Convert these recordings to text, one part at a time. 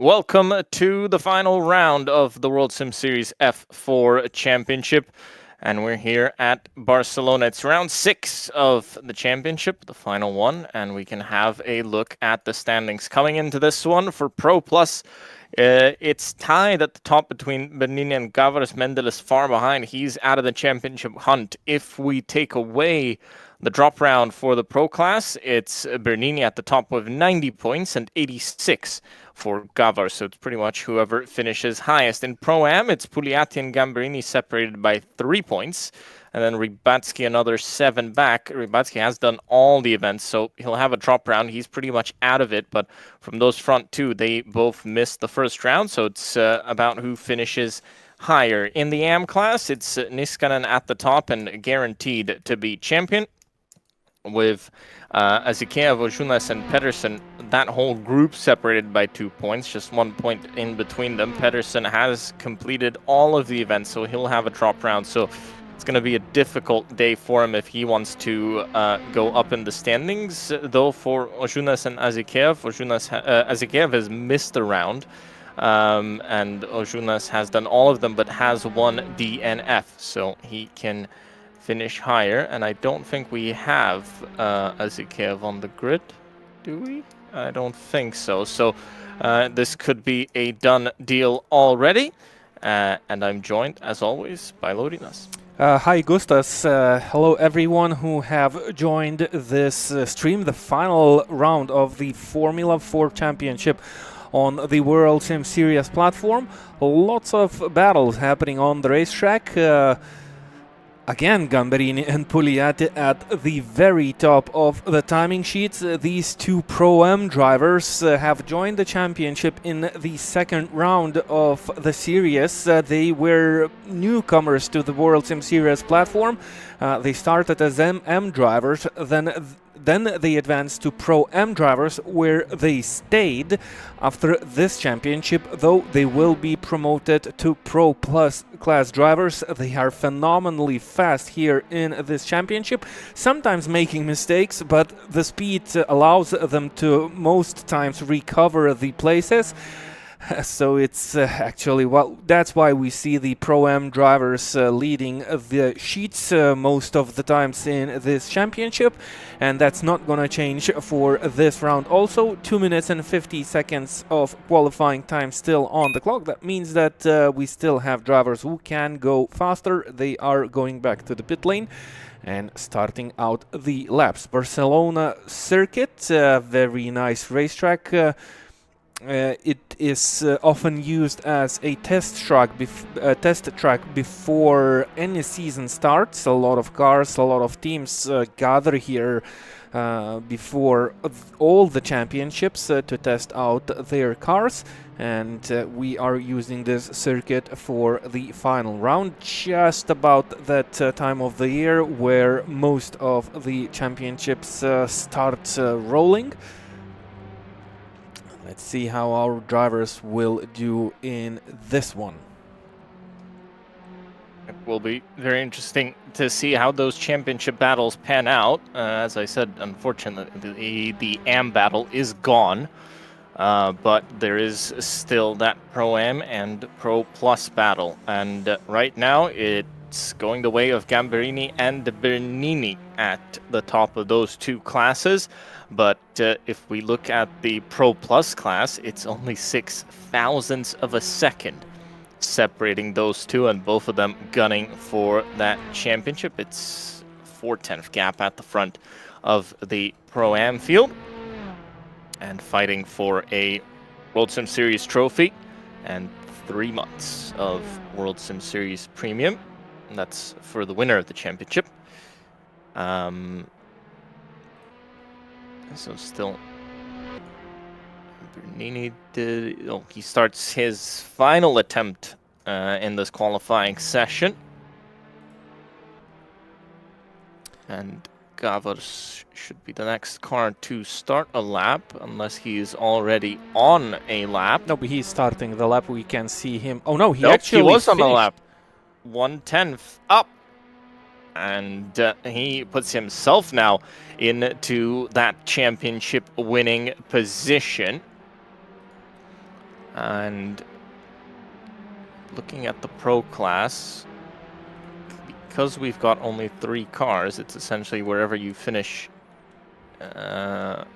Welcome to the final round of the World Sim Series F4 Championship. And we're here at Barcelona. It's round 6 of the championship, the final one. And we can have a look at the standings. Coming into this one for Pro Plus, it's tied at the top between Bernini and Gavaris. Mendel is far behind. He's out of the championship hunt. If we take away the drop round for the Pro class, it's Bernini at the top with 90 points and 86 for Gavar, so it's pretty much whoever finishes highest. In Pro-Am, it's Pugliatti and Gamberini separated by 3 points, and then Rybatsky another 7 back. Rybatsky has done all the events, so he'll have a drop round. He's pretty much out of it, but from those front two, they both missed the first round, so it's about who finishes higher. In the AM class, it's Niskanen at the top and guaranteed to be champion, with Azikev, Ojunas, and Pedersen. That whole group separated by 2 points, just 1 point in between them. Pedersen has completed all of the events, so he'll have a drop round. So it's going to be a difficult day for him if he wants to go up in the standings. Though for Ojunas and Azikev, Azikev has missed a round, and Ojunas has done all of them, but has one DNF, so he can finish higher. And I don't think we have Azikev on the grid, do we? I don't think so. So this could be a done deal already. And I'm joined, as always, by Lodinas. Hi, Gustas. Hello, everyone who have joined this stream, the final round of the Formula 4 Championship on the World Sim Series platform. Lots of battles happening on the racetrack. Again, Gamberini and Pugliatti at the very top of the timing sheets. These two Pro-Am drivers have joined the championship in the second round of the series. They were newcomers to the World Sim Series platform. They started as M drivers, then they advanced to Pro-Am drivers, where they stayed after this championship, though they will be promoted to Pro Plus class drivers. They are phenomenally fast here in this championship, sometimes making mistakes, but the speed allows them to most times recover the places. So it's actually, well, that's why we see the Pro-Am drivers leading the sheets most of the times in this championship, and that's not gonna change for this round. Also, 2 minutes and 50 seconds of qualifying time still on the clock. That means that we still have drivers who can go faster. They are going back to the pit lane and starting out the laps. Barcelona circuit, very nice racetrack. It is often used as a test track before any season starts. A lot of cars, a lot of teams gather here before all the championships to test out their cars, and we are using this circuit for the final round, just about that time of the year where most of the championships start rolling. Let's see how our drivers will do in this one. It will be very interesting to see how those championship battles pan out. As I said, unfortunately, the AM battle is gone, but there is still that Pro-Am and Pro Plus battle. And right now, it's going the way of Gamberini and Bernini at the top of those two classes. But if we look at the Pro Plus class, it's only 6 thousandths of a second separating those two, and both of them gunning for that championship. It's 4/10 gap at the front of the Pro-Am field, and fighting for a World Sim Series trophy and 3 months of World Sim Series Premium. And that's for the winner of the championship. So still, Bernini he starts his final attempt in this qualifying session. And Gavars should be the next car to start a lap, unless he is already on a lap. No, but he's starting the lap. We can see him. Oh no, he was on finished. the lap. 1/10 up. And he puts himself now into that championship winning position. And looking at the pro class, because we've got only 3 cars, it's essentially wherever you finish, you're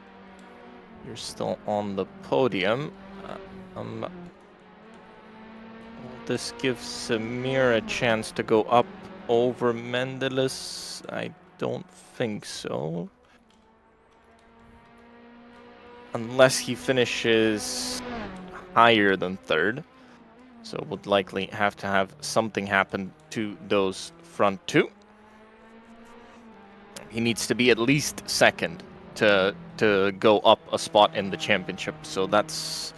still on the podium. Will this give Samir a chance to go up over Mendeles? I don't think so. Unless he finishes higher than 3rd. So would likely have to have something happen to those front 2. He needs to be at least 2nd to go up a spot in the championship. So that's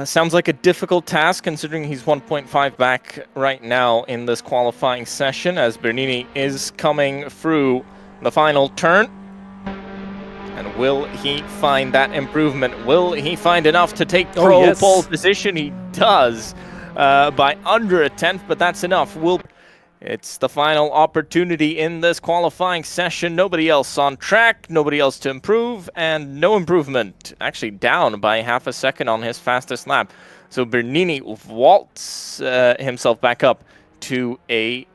sounds like a difficult task, considering he's 1.5 back right now in this qualifying session, as Bernini is coming through the final turn. And will he find that improvement? Will he find enough to take pole position? He does, by under a 10th, but that's enough. It's the final opportunity in this qualifying session. Nobody else on track, nobody else to improve, and no improvement. Actually down by half a second on his fastest lap. So Bernini vaults himself back up to a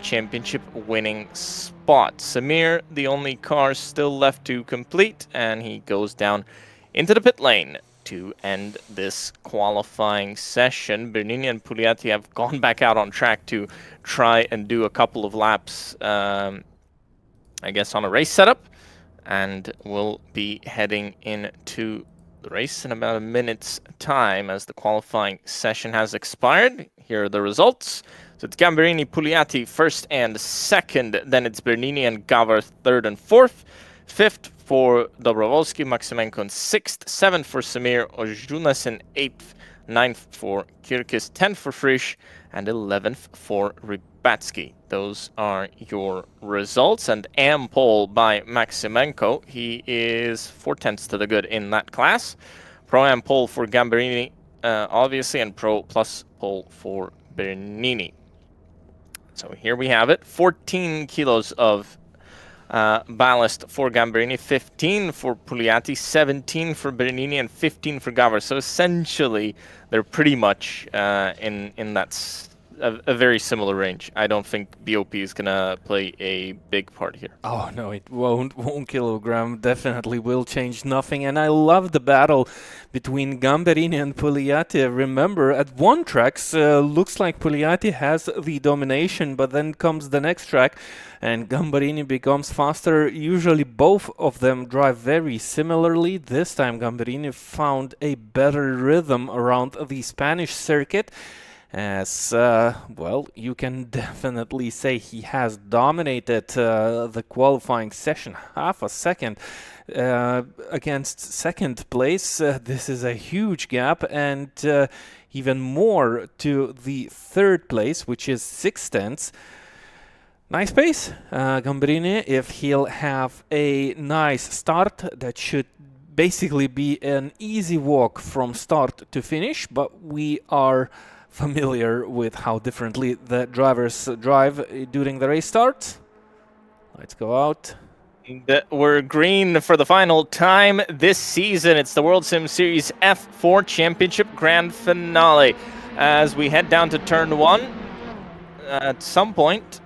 championship winning spot. Samir, the only car still left to complete, and he goes down into the pit lane to end this qualifying session. Bernini and Pugliatti have gone back out on track to try and do a couple of laps, I guess, on a race setup, and we'll be heading into the race in about a minute's time as the qualifying session has expired. Here are the results. So it's Gamberini, Pugliatti 1st and 2nd, then it's Bernini and Gavar 3rd and 4th, 5th for Dobrovolsky, Maximenko in 6th, 7th for Samir, Ojunas in 8th, 9th for Kirkis, 10th for Frisch, and 11th for Rybatsky. Those are your results, and AM pole by Maximenko. He is 4/10 to the good in that class. Pro-Am pole for Gamberini, obviously, and Pro Plus pole for Bernini. So here we have it, 14 kilos of ballast for Gamberini, 15 for Pugliatti, 17 for Bernini, and 15 for Gavar. So essentially, they're pretty much in that a very similar range. I don't think BOP is going to play a big part here. Oh, no, it won't. 1 kilogram definitely will change nothing. And I love the battle between Gamberini and Pugliatti. Remember, at one track, looks like Pugliatti has the domination, but then comes the next track, and Gamberini becomes faster. Usually both of them drive very similarly. This time Gamberini found a better rhythm around the Spanish circuit, as, well, you can definitely say he has dominated the qualifying session half a second against 2nd place. This is a huge gap, and even more to the 3rd place, which is 6/10. Nice pace, Gamberini. If he'll have a nice start, that should basically be an easy walk from start to finish, but we are familiar with how differently the drivers drive during the race start. Let's go out. We're green for the final time this season. It's the World Sim Series F4 Championship Grand Finale. As we head down to turn 1, at some point,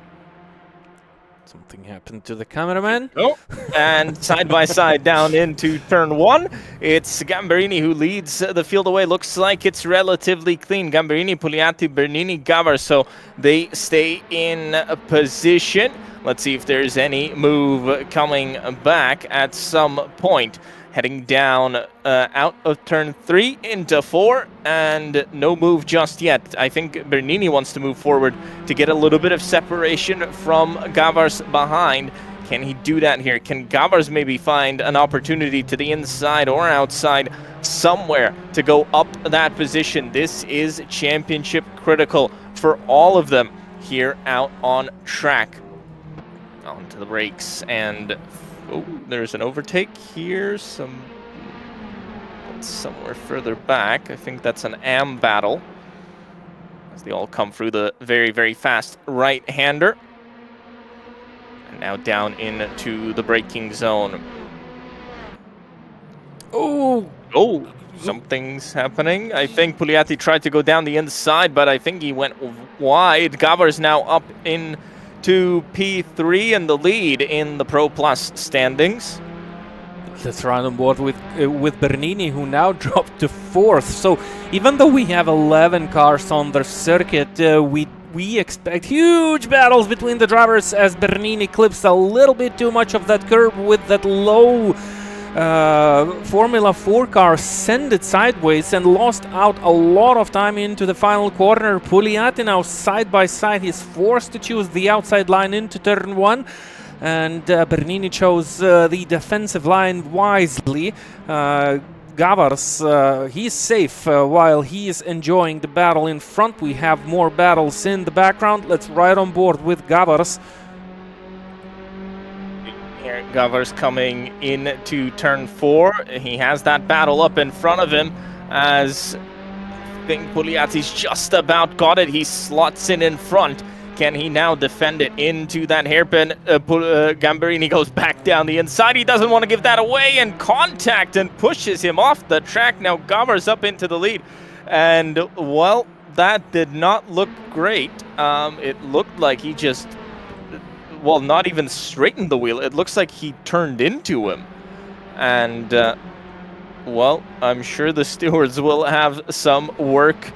something happened to the cameraman. Oh, and side by side down into turn 1. It's Gamberini who leads the field away. Looks like it's relatively clean. Gamberini, Pugliatti, Bernini, Gavar. So they stay in a position. Let's see if there's any move coming back at some point. Heading down out of turn 3 into 4, and no move just yet. I think Bernini wants to move forward to get a little bit of separation from Gavar's behind. Can he do that here? Can Gavar's maybe find an opportunity to the inside or outside somewhere to go up that position? This is championship critical for all of them here out on track. Onto the brakes, and oh, there's an overtake here, somewhere further back. I think that's an AM battle, as they all come through the very, very fast right-hander. And now down into the braking zone. Oh! Oh! something's happening. I think Pugliatti tried to go down the inside, but I think he went wide. Gavar's now up into P3 and the lead in the Pro Plus standings. Let's run on board with Bernini, who now dropped to 4th. So even though we have 11 cars on the circuit, we expect huge battles between the drivers as Bernini clips a little bit too much of that curb with that low Formula 4 car, sent it sideways and lost out a lot of time into the final corner. Pugliatti now side by side. He's forced to choose the outside line into turn 1. And Bernini chose the defensive line wisely. Gavars, he's safe while he's enjoying the battle in front. We have more battles in the background. Let's ride on board with Gavars. Here, Gavars coming into turn 4. He has that battle up in front of him as I think Pugliatti's just about got it. He slots in front. Can he now defend it into that hairpin? Gamberini goes back down the inside. He doesn't want to give that away, and contact and pushes him off the track. Now Gavars up into the lead. And, well, that did not look great. It looked like he just, well, not even straightened the wheel. It looks like he turned into him. And, well, I'm sure the stewards will have some work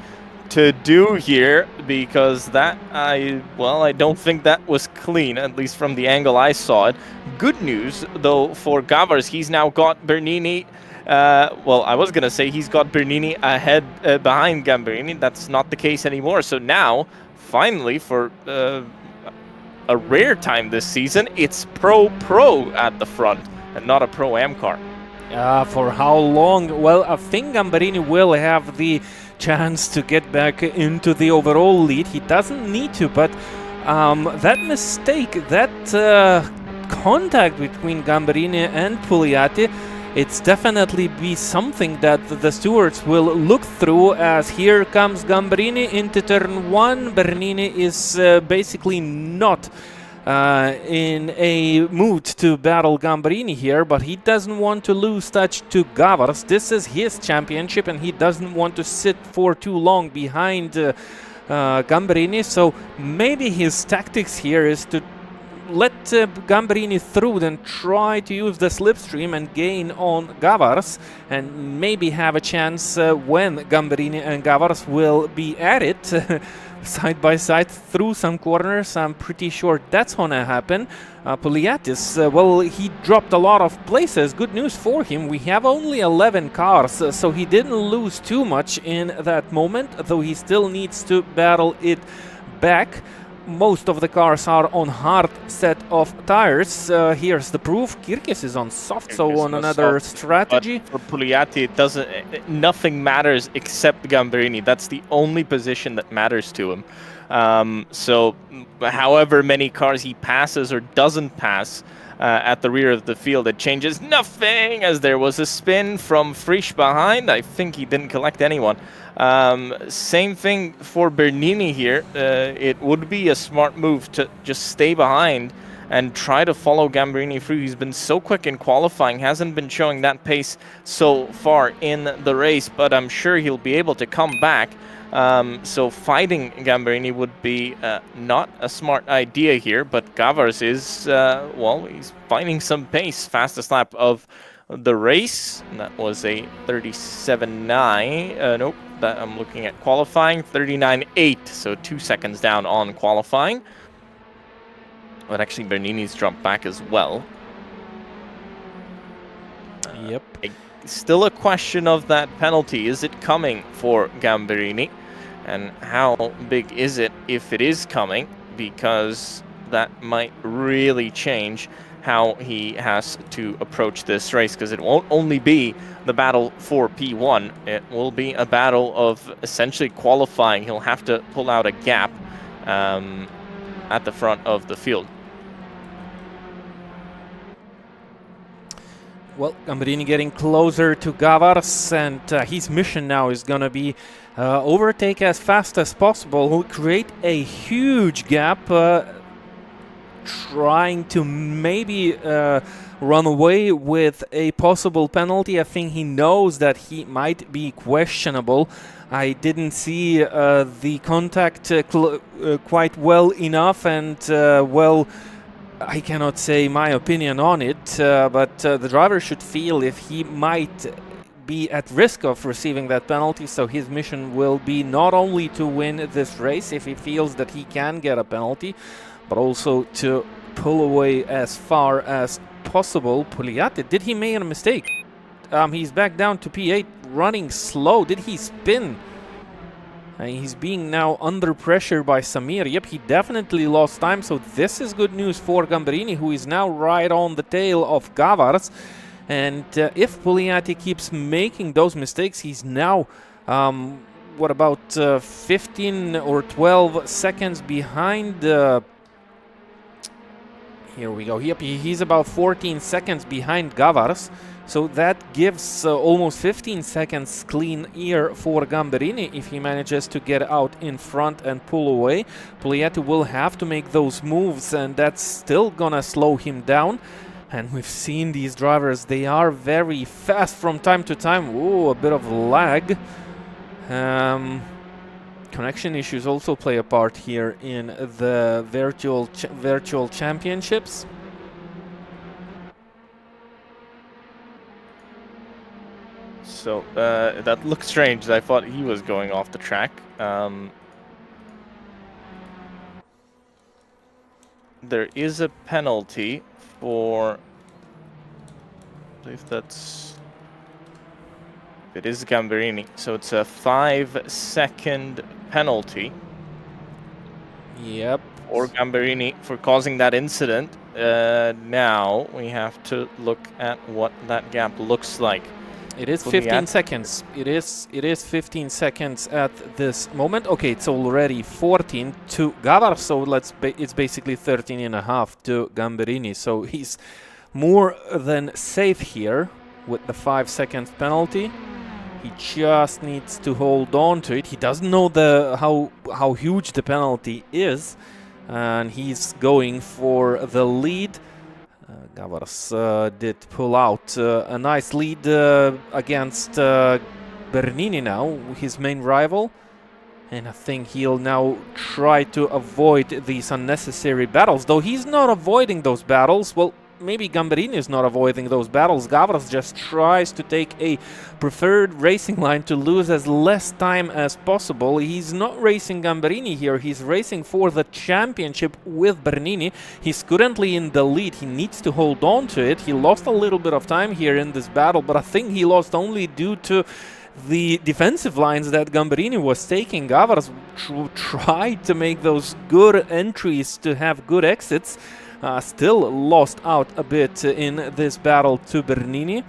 to do here, because that I don't think that was clean, at least from the angle I saw it. Good news though for Gavars, he's now got Bernini, well, I was gonna say he's got Bernini ahead behind Gamberini. That's not the case anymore. So now finally, for a rare time this season, it's Pro at the front and not a Pro-Am car. For how long? Well, I think Gamberini will have the chance to get back into the overall lead. He doesn't need to, but that mistake, that contact between Gamberini and Pugliatti, it's definitely be something that the stewards will look through, as here comes Gamberini into turn 1. Bernini is basically not in a mood to battle Gamberini here, but he doesn't want to lose touch to Gavars. This is his championship and he doesn't want to sit for too long behind Gamberini, so maybe his tactics here is to let Gamberini through, then try to use the slipstream and gain on Gavars, and maybe have a chance when Gamberini and Gavars will be at it side by side through some corners. I'm pretty sure that's gonna happen. Pugliattis, well, he dropped a lot of places. Good news for him, we have only 11 cars, so he didn't lose too much in that moment, though he still needs to battle it back. Most of the cars are on hard set of tires. Here's the proof. Kirkis is on soft, so on another strategy. But for Pugliatti, it doesn't. Nothing matters except Gamberini. That's the only position that matters to him. So, however many cars he passes or doesn't pass at the rear of the field, it changes nothing, as there was a spin from Frisch behind. I think he didn't collect anyone. Same thing for Bernini here. It would be a smart move to just stay behind and try to follow Gamberini through. He's been so quick in qualifying, hasn't been showing that pace so far in the race, but I'm sure he'll be able to come back. So fighting Gamberini would be not a smart idea here, but Gavars is, well, he's finding some pace. Fastest lap of the race, and that was a 37.9, nope, that I'm looking at qualifying, 39.8, so 2 seconds down on qualifying. But actually Bernini's dropped back as well. Yep. Still a question of that penalty. Is it coming for Gamberini? And how big is it if it is coming? Because that might really change how he has to approach this race, because it won't only be the battle for P1, it will be a battle of essentially qualifying. He'll have to pull out a gap at the front of the field. Well, Gamberini getting closer to Gavars, and his mission now is going to be overtake as fast as possible, create a huge gap, trying to maybe run away with a possible penalty. I think he knows that he might be questionable. I didn't see the contact quite well enough, and well, I cannot say my opinion on it, but the driver should feel if he might be at risk of receiving that penalty, so his mission will be not only to win this race if he feels that he can get a penalty, but also to pull away as far as possible. Pugliatti, did he make a mistake? He's back down to P8, running slow. Did he spin? He's being now under pressure by Samir. Yep, he definitely lost time, so this is good news for Gamberini, who is now right on the tail of Gavars. And if Pugliatti keeps making those mistakes, he's now, what about 15 or 12 seconds behind? Here we go. Yep, he's about 14 seconds behind Gavars. So that gives almost 15 seconds clean air for Gamberini if he manages to get out in front and pull away. Pugliatti will have to make those moves, and that's still gonna slow him down. And we've seen these drivers, they are very fast from time to time. Ooh, a bit of lag. Connection issues also play a part here in the virtual championships. So that looks strange. I thought he was going off the track. There is a penalty for, I believe it is Gamberini. So it's a 5-second penalty. Yep. For Gamberini for causing that incident. Now we have to look at what that gap looks like. It is 15 seconds. It is 15 seconds at this moment. Okay, it's already 14 to Gavars, so it's basically 13 and a half to Gamberini. So he's more than safe here with the 5-second penalty. He just needs to hold on to it. He doesn't know how huge the penalty is, and he's going for the lead. Gavars did pull out a nice lead against Bernini now, his main rival. And I think he'll now try to avoid these unnecessary battles. Though he's not avoiding those battles, well, maybe Gamberini is not avoiding those battles. Gavras just tries to take a preferred racing line to lose as less time as possible. He's not racing Gamberini here. He's racing for the championship with Bernini. He's currently in the lead. He needs to hold on to it. He lost a little bit of time here in this battle, but I think he lost only due to the defensive lines that Gamberini was taking. Gavras tried to make those good entries to have good exits. Still lost out a bit in this battle to Bernini,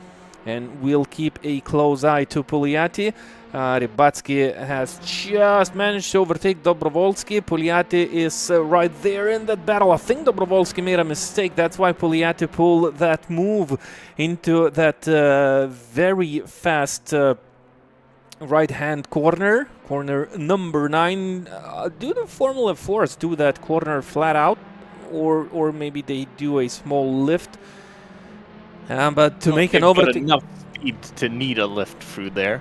and we'll keep a close eye to Pugliatti. Rybatsky has just managed to overtake Dobrovolsky. Pugliatti is right there in that battle. I think Dobrovolsky made a mistake. That's why Pugliatti pulled that move into that very fast right-hand corner number 9. Do the Formula 4s do that corner flat out? Or maybe they do a small lift, but to make an overtake, enough speed to need a lift through there.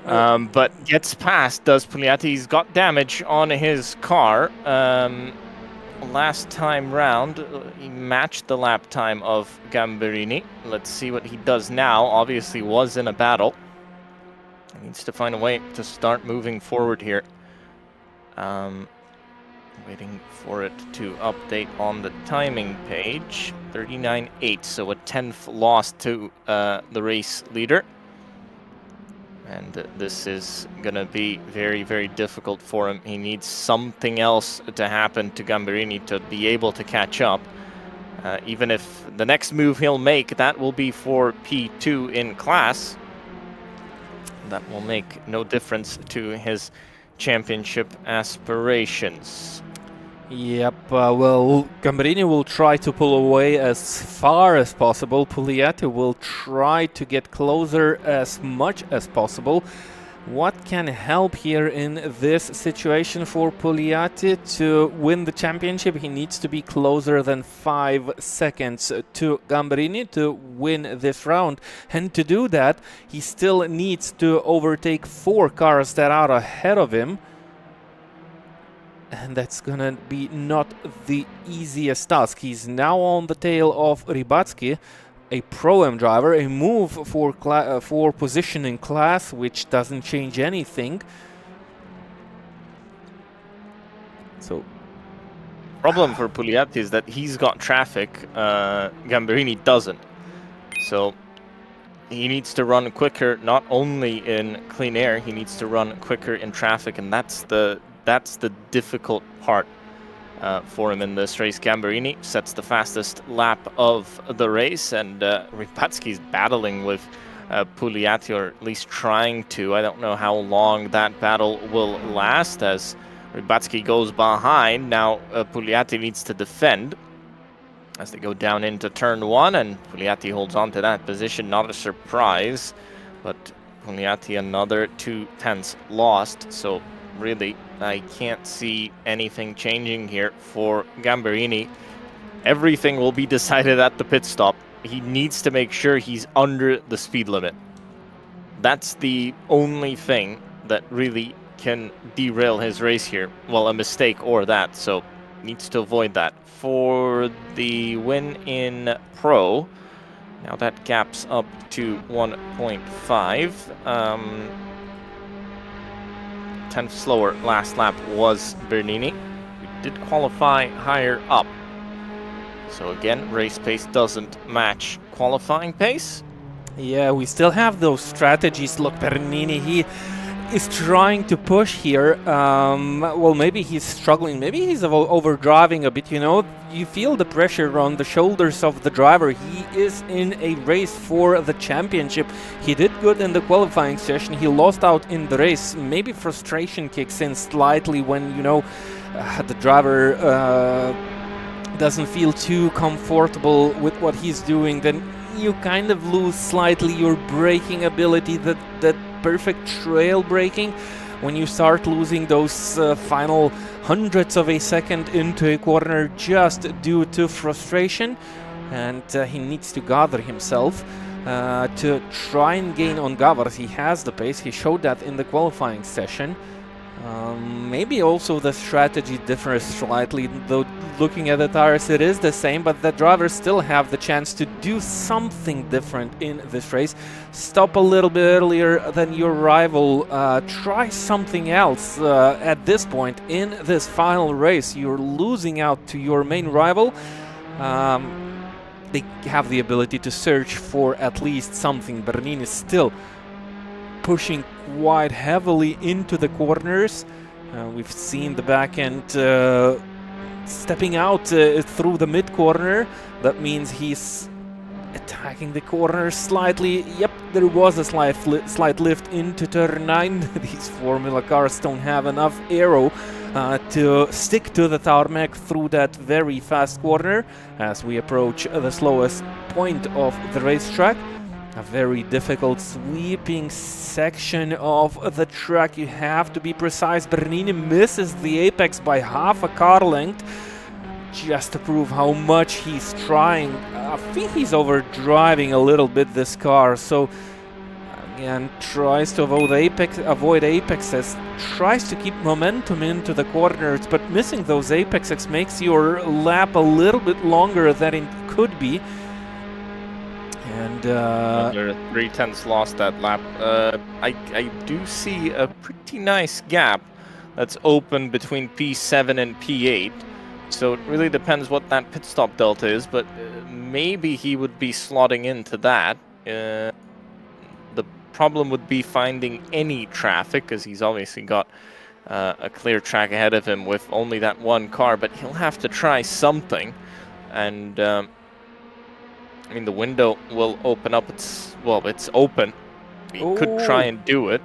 But gets past, does Pugliatti. He's got damage on his car. Last time round, he matched the lap time of Gamberini. Let's see what he does now. Obviously was in a battle. He needs to find a way to start moving forward here. Waiting for it to update on the timing page. 39.8, so a 10th loss to the race leader. And this is going to be very, very difficult for him. He needs something else to happen to Gamberini to be able to catch up. Even if the next move he'll make, that will be for P2 in class. That will make no difference to his championship aspirations. Yep, well, Gamberini will try to pull away as far as possible. Pugliatti will try to get closer as much as possible. What can help here in this situation for Pugliatti to win the championship? He needs to be closer than 5 seconds to Gamberini to win this round. And to do that, he still needs to overtake 4 cars that are ahead of him. And that's gonna be not the easiest task. He's now on the tail of Rybacki, a Pro-Am driver, a move for position in class, which doesn't change anything. So, problem for Pugliatti is that he's got traffic, Gamberini doesn't. So he needs to run quicker, not only in clean air, he needs to run quicker in traffic, and that's the difficult part for him in this race. Gamberini sets the fastest lap of the race, and Rybacki's battling with Pugliatti, or at least trying to. I don't know how long that battle will last, as Rybacki goes behind. Now Pugliatti needs to defend as they go down into turn 1, and Pugliatti holds on to that position. Not a surprise, but Pugliatti another 2 tenths lost, so really I can't see anything changing here for Gamberini. Everything will be decided at the pit stop. He needs to make sure he's under the speed limit. That's the only thing that really can derail his race here. Well, a mistake or that, so needs to avoid that. For the win in Pro, now that gap's up to 1.5. 10th slower last lap was Bernini, who did qualify higher up. So again, race pace doesn't match qualifying pace. yeah, we still have those strategies. Look, Bernini, he is trying to push here. Well, maybe he's struggling. Maybe he's overdriving a bit, you know. You feel the pressure on the shoulders of the driver. He is in a race for the championship. He did good in the qualifying session. He lost out in the race. Maybe frustration kicks in slightly when, you know, the driver doesn't feel too comfortable with what he's doing. Then you kind of lose slightly your braking ability, that perfect trail braking. When you start losing those final hundredths of a second into a corner just due to frustration, and he needs to gather himself to try and gain on Gavars. He has the pace, he showed that in the qualifying session. Maybe also the strategy differs slightly, though looking at the tires it is the same, but the drivers still have the chance to do something different in this race. Stop a little bit earlier than your rival, try something else. At this point in this final race, you're losing out to your main rival. They have the ability to search for at least something. Bernini is still pushing quite heavily into the corners. We've seen the back end stepping out through the mid corner. That means he's attacking the corner slightly. Yep, there was a slight lift into turn 9. These Formula cars don't have enough aero to stick to the tarmac through that very fast corner as we approach the slowest point of the racetrack. A very difficult sweeping section of the track. You have to be precise. Bernini misses the apex by half a car length just to prove how much he's trying. I think he's overdriving a little bit this car, so again tries to avoid apexes, tries to keep momentum into the corners, but missing those apexes makes your lap a little bit longer than it could be. And under 3 tenths lost that lap. I do see a pretty nice gap that's open between P7 and P8. So it really depends what that pit stop delta is, but maybe he would be slotting into that. The problem would be finding any traffic, because he's obviously got a clear track ahead of him with only that one car, but he'll have to try something. And I mean, the window will open up. It's open. He could try and do it.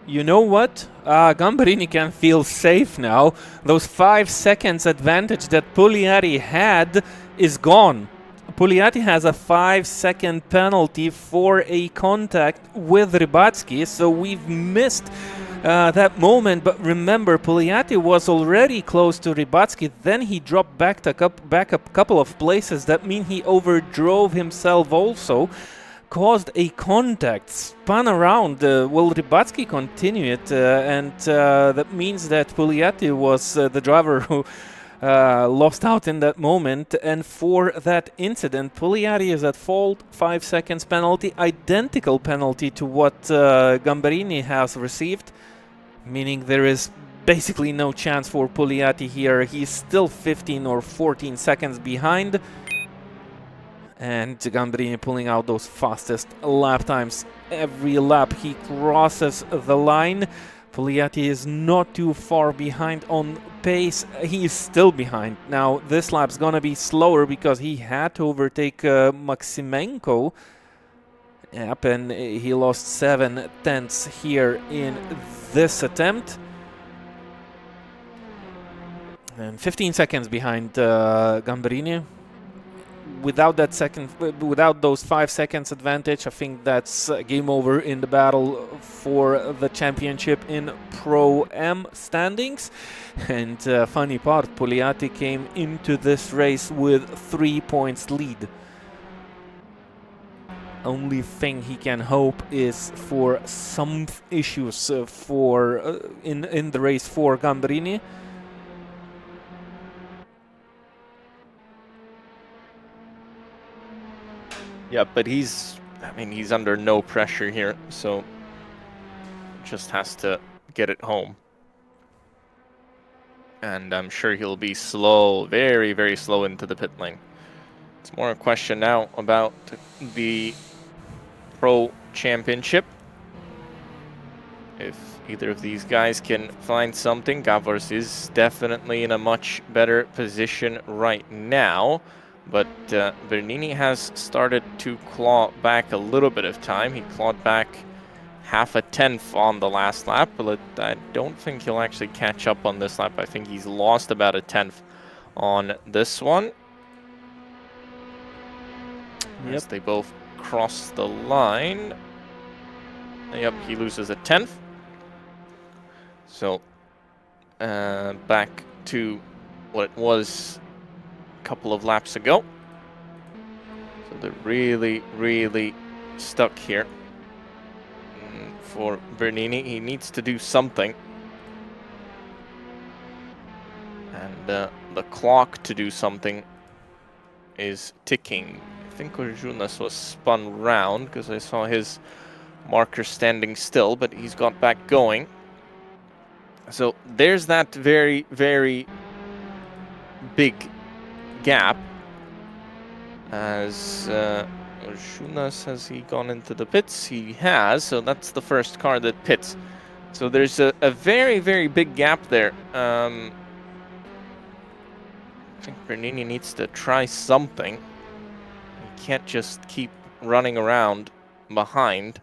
You know what? Gamberini can feel safe now. Those 5 seconds advantage that Pugliatti had is gone. Pugliatti has a 5-second penalty for a contact with Rybatsky, so we've missed that moment. But remember, Pugliatti was already close to Rybatsky, then he dropped back a couple of places. That means he overdrove himself also, caused a contact, spun around. Will Rybatsky continue it? And that means that Pugliatti was the driver who lost out in that moment. And for that incident, Pugliatti is at fault. 5 seconds penalty, identical penalty to what Gambarini has received, meaning there is basically no chance for Pugliatti here. He's still 15 or 14 seconds behind. And Gambarini pulling out those fastest lap times. Every lap he crosses the line. Pugliatti is not too far behind on pace. He is still behind. Now this lap's gonna be slower because he had to overtake Maximenko. Yep, and he lost 7/10 here in this attempt. And 15 seconds behind Gambarini. Without those 5 seconds advantage, I think that's game over in the battle for the championship in Pro M standings. And funny part, Pugliatti came into this race with 3 points lead. Only thing he can hope is for some issues in the race for Gambarini. Yeah, but he's under no pressure here, so just has to get it home. And I'm sure he'll be slow, very, very slow into the pit lane. It's more a question now about the Pro Championship. If either of these guys can find something, Gavors is definitely in a much better position right now. But Bernini has started to claw back a little bit of time. He clawed back half a tenth on the last lap, but I don't think he'll actually catch up on this lap. I think he's lost about a tenth on this one. Yep. As they both cross the line. Yep, he loses a tenth. So back to what it was couple of laps ago. So they're really, really stuck here. For Bernini, he needs to do something. And the clock to do something is ticking. I think Orjunas was spun round because I saw his marker standing still, but he's got back going. So there's that very, very big gap. As Orjunas, has he gone into the pits? He has, so that's the first car that pits. So there's a very, very big gap there. I think Bernini needs to try something. He can't just keep running around behind,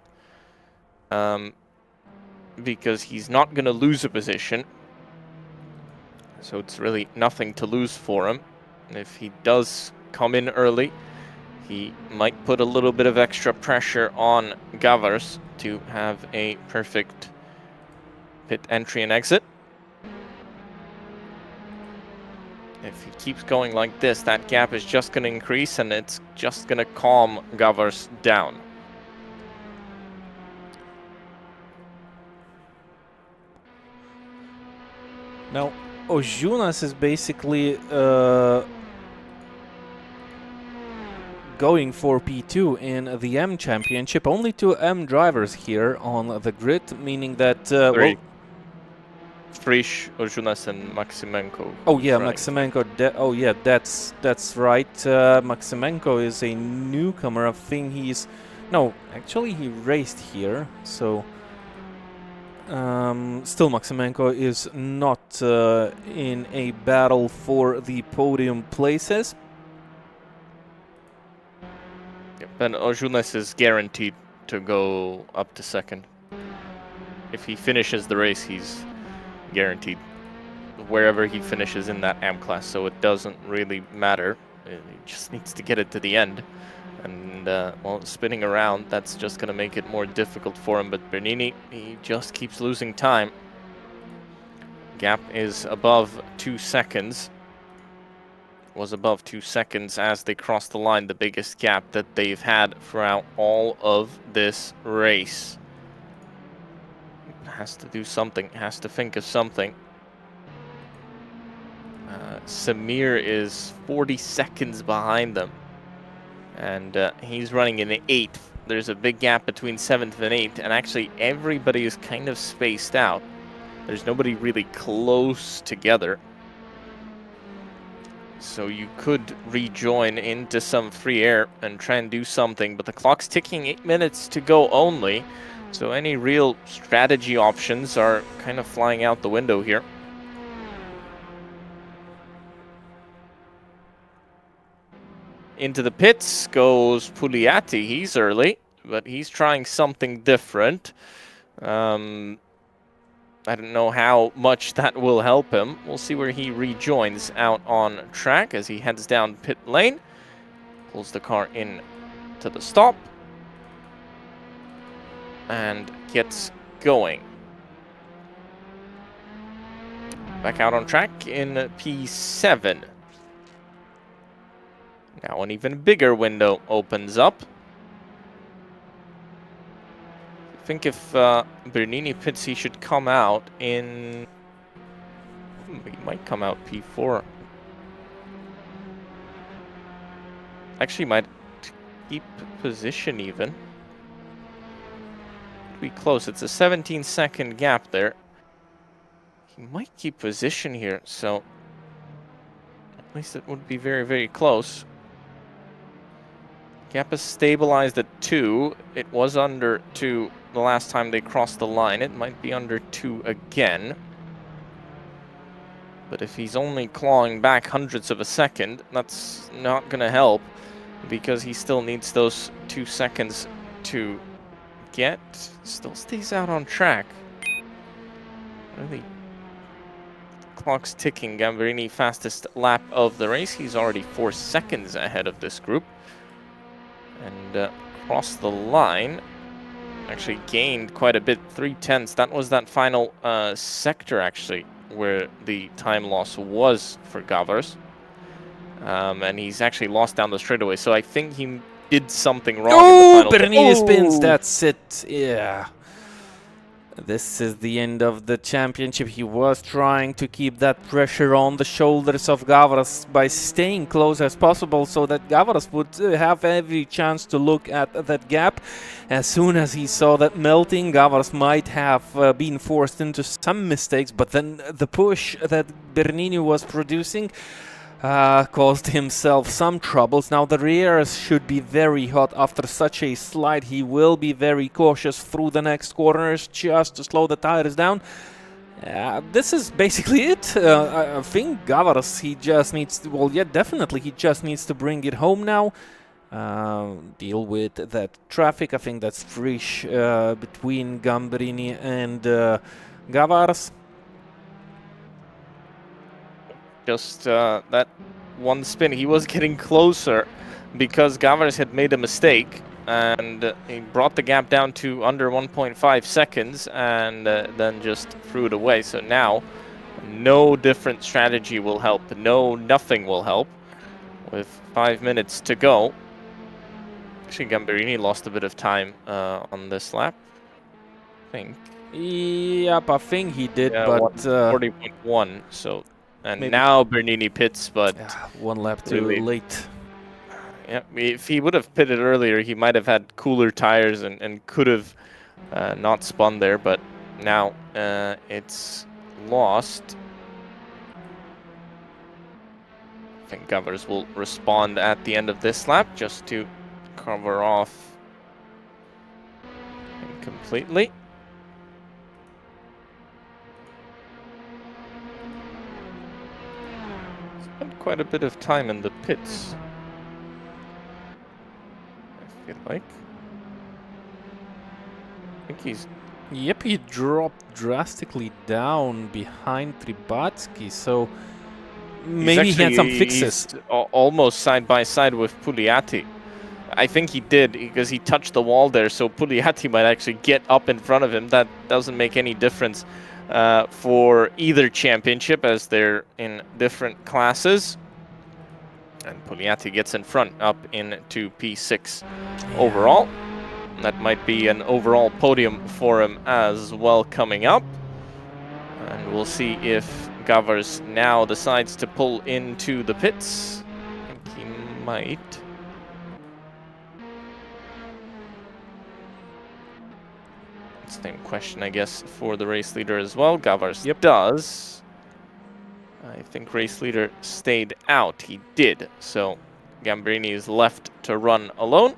because he's not going to lose a position. So it's really nothing to lose for him. If he does come in early, he might put a little bit of extra pressure on Gavors to have a perfect pit entry and exit. If he keeps going like this, that gap is just going to increase and it's just going to calm Gavors down. Now, Orjunas is basically going for P2 in the M Championship. Only 2 M drivers here on the grid, meaning that... Three. Frisch, Orjunas, and Maximenko. Oh yeah, Maximenko. Oh yeah, that's right. Maximenko is a newcomer. I think he's... No, actually he raced here, so... still Maximenko is not in a battle for the podium places. Yep, and Orjunas is guaranteed to go up to second. If he finishes the race, he's guaranteed wherever he finishes in that AM class, so it doesn't really matter He just needs to get it to the end. And, well, spinning around, that's just going to make it more difficult for him. But Bernini, he just keeps losing time. Gap is above 2 seconds. Was above 2 seconds as they crossed the line, the biggest gap that they've had throughout all of this race. Has to do something, has to think of something. Samir is 40 seconds behind them. And he's running in 8th. There's a big gap between 7th and 8th, and actually everybody is kind of spaced out. There's nobody really close together. So you could rejoin into some free air and try and do something, but the clock's ticking, 8 minutes to go only. So any real strategy options are kind of flying out the window here. Into the pits goes Pugliatti. He's early, but he's trying something different. I don't know how much that will help him. We'll see where he rejoins out on track as he heads down pit lane. Pulls the car in to the stop. And gets going. Back out on track in P7. Now an even bigger window opens up. I think if Bernini pits, he should come out in... He might come out P4. Actually, might keep position even. Be close. It's a 17-second gap there. He might keep position here, so at least it would be very, very close. Gap is stabilized at 2. It was under 2 the last time they crossed the line. It might be under 2 again. But if he's only clawing back hundredths of a second, that's not going to help, because he still needs those 2 seconds to get. Still stays out on track. Really, clock's ticking. Gamberini fastest lap of the race. He's already 4 seconds ahead of this group. And crossed the line. Actually gained quite a bit, 3/10. That was that final sector, actually, where the time loss was for Gavars. And he's actually lost down the straightaway, so I think he did something wrong in the final. Bernini spins, that's it, yeah. This is the end of the championship. He was trying to keep that pressure on the shoulders of Gavras by staying close as possible so that Gavras would have every chance to look at that gap. As soon as he saw that melting, Gavras might have been forced into some mistakes, but then the push that Bernini was producing caused himself some troubles. Now the rears should be very hot after such a slide. He will be very cautious through the next corners just to slow the tires down. This is basically it. I think Gavras, he just needs to, well, yeah, definitely he just needs to bring it home now. Deal with that traffic. I think that's Frisch between Gamberini and Gavras. Just that one spin, he was getting closer because Gavras had made a mistake, and he brought the gap down to under 1.5 seconds and then just threw it away. So now no different strategy will help. Nothing will help with 5 minutes to go. Actually, Gamberini lost a bit of time on this lap, I think. Yep, I think he did, yeah, but 40.1, so... And maybe. Now Bernini pits, but... one lap too late. Yeah, if he would have pitted earlier, he might have had cooler tires and could have not spun there, but now it's lost. I think Gavras will respond at the end of this lap just to cover off completely. Spent quite a bit of time in the pits, I feel like. I think he's... Yep, he dropped drastically down behind Tribatsky, so maybe he had some fixes. He's almost side by side with Pugliatti. I think he did, because he touched the wall there, so Pugliatti might actually get up in front of him. That doesn't make any difference for either championship, as they're in different classes. And Pugliatti gets in front, up into P6 overall. That might be an overall podium for him as well coming up. And we'll see if Gavars now decides to pull into the pits. I think he might. Same question, I guess, for the race leader as well. Gavars does. I think race leader stayed out. He did. So Gamberini is left to run alone.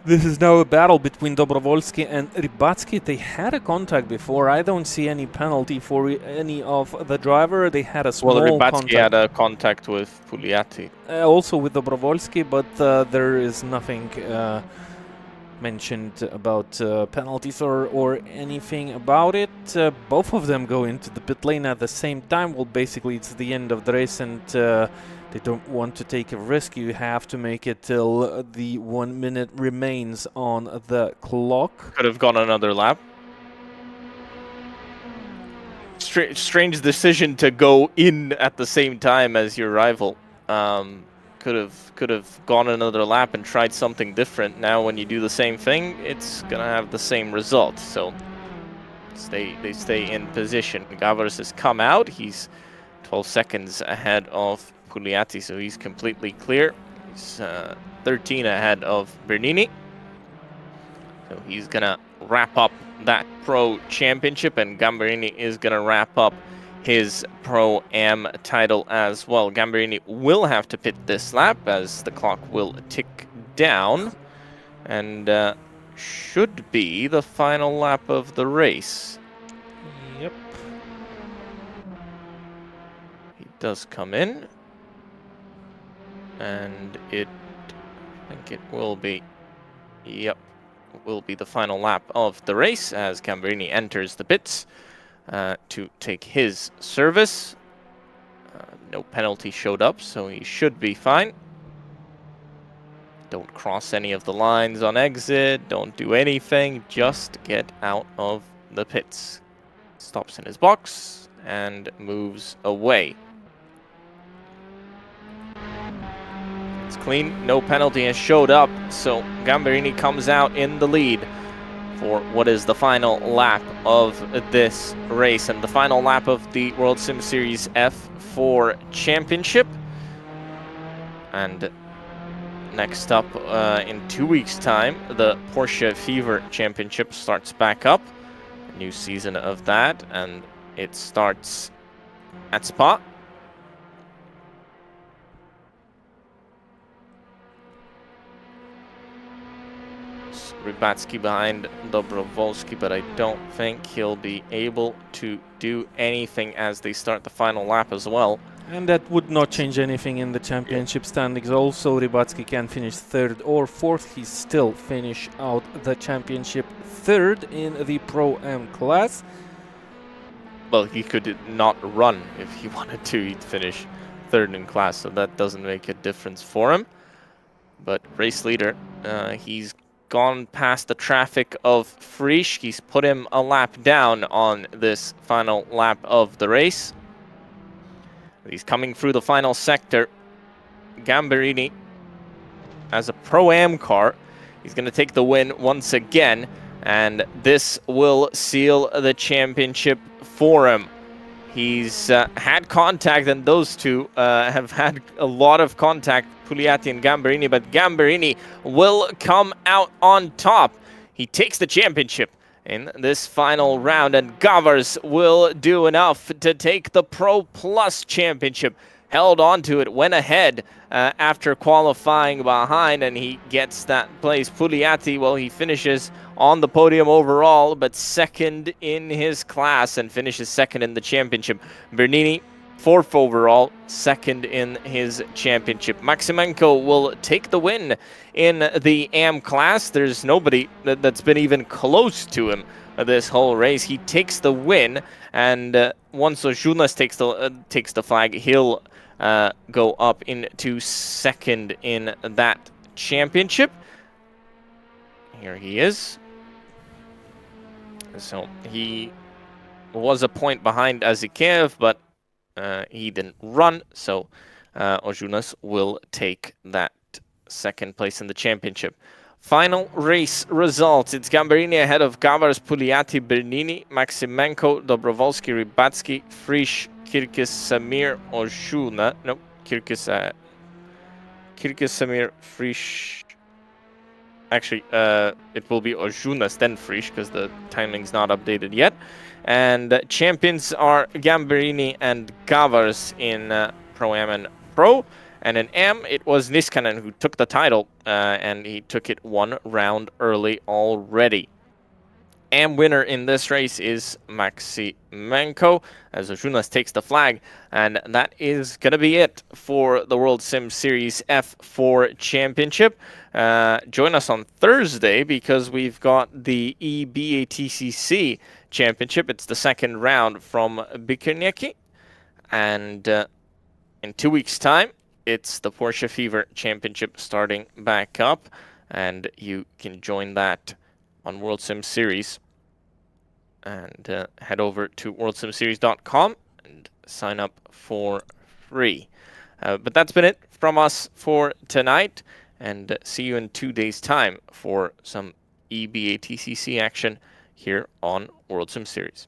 This is now a battle between Dobrovolsky and Rybatsky. They had a contact before. I don't see any penalty for any of the driver. They had a small Rybatsky contact. had a contact with Pugliatti. Also with Dobrovolsky, but there is nothing mentioned about penalties or anything about it. Both of them go into the pit lane at the same time. Well, basically it's the end of the race, and they don't want to take a risk. You have to make it till the 1 minute remains on the clock. Could have gone another lap. Strange decision to go in at the same time as your rival. Could have gone another lap and tried something different. Now when you do the same thing, it's gonna have the same result. So they stay in position. Gavars has come out. He's 12 seconds ahead of Pugliatti, so he's completely clear. He's 13 ahead of Bernini. So he's gonna wrap up that Pro Championship, and Gamberini is gonna wrap up his Pro-Am title as well. Gamberini will have to pit this lap, as the clock will tick down, and should be the final lap of the race. Yep. He does come in, and I think it will be, yep, will be the final lap of the race as Gamberini enters the pits to take his service. No penalty showed up, so he should be fine. Don't cross any of the lines on exit, don't do anything, just get out of the pits. Stops in his box and moves away. It's clean, no penalty has showed up, so Gamberini comes out in the lead for what is the final lap of this race, and the final lap of the World Sim Series F4 Championship. And next up, in 2 weeks' time, the Porsche Fever Championship starts back up. A new season of that, and it starts at Spa. Rybatsky behind Dobrovolsky, but I don't think he'll be able to do anything as they start the final lap as well. And that would not change anything in the championship standings. Also, Rybatsky can finish third or fourth. He still finish out the championship third in the Pro-Am class. Well, he could not run if he wanted to. He'd finish third in class, so that doesn't make a difference for him. But race leader, he's gone past the traffic of Frisch. He's put him a lap down on this final lap of the race. He's coming through the final sector. Gamberini, as a Pro-Am car, he's going to take the win once again, and this will seal the championship for him. He's had contact, and those two have had a lot of contact, Pugliatti and Gamberini, but Gamberini will come out on top. He takes the championship in this final round, and Gavars will do enough to take the Pro Plus Championship. Held on to it, went ahead after qualifying behind, and he gets that place. Pugliatti, well, he finishes on the podium overall, but second in his class and finishes second in the championship. Bernini, fourth overall, second in his championship. Maximenko will take the win in the AM class. There's nobody that's been even close to him this whole race. He takes the win, and once Ojunas takes the flag, he'll go up into second in that championship. Here he is. So he was a point behind Azikev, but he didn't run, so Ojunas will take that second place in the championship. Final race results. It's Gamberini ahead of Gavars, Puliati, Bernini, Maximenko, Dobrovolsky, Rybatsky, Frisch, Kirkis, Samir, Ojuna. No, Kirkis, Samir, Frisch. Actually, it will be Ojunas, then Frisch, because the timing's not updated yet. And champions are Gamberini and Gavars in Pro-Am and Pro. And in Am, it was Niskanen who took the title, and he took it 1 round early already. Am winner in this race is Maximenko, as Ojunas takes the flag. And that is going to be it for the World Sim Series F4 Championship. Join us on Thursday, because we've got the EBATCC Championship. It's the second round from Bikirnieki. And in 2 weeks' time, it's the Porsche Fever Championship starting back up, and you can join that on World Sim Series. And head over to worldsimseries.com and sign up for free. But that's been it from us for tonight, and see you in 2 days' time for some EBATCC action here on World Sim Series.